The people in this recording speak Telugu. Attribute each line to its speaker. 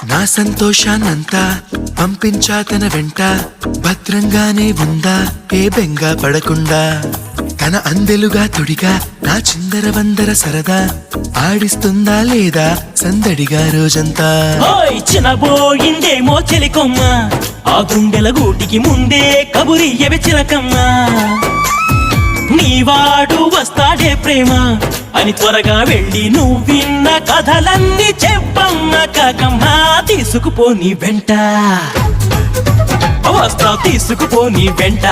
Speaker 1: నా సంతోషాన్నంతా పంపించా తన వెంట, భద్రంగానే ఉందా ఏ బెంగా పడకుండా. తన అందెలుగా తొడిగా నా చిందర వందర సరదా, ఆడిస్తుందా లేదా సందడిగా రోజంతా.
Speaker 2: చినబోయిందేమో చెలికొమ్మ, ఆ గుండెల గూటికి ముందే కబురియవే చిలకమ్మ. నీవాడు వస్తాడే ప్రేమ అని త్వరగా వెళ్ళి నువ్వు విన్న కథలన్నీ చెప్పమ్మ కాకమ్మ. తీసుకుపోని వెంట వస్తా, తీసుకుపోని వెంట.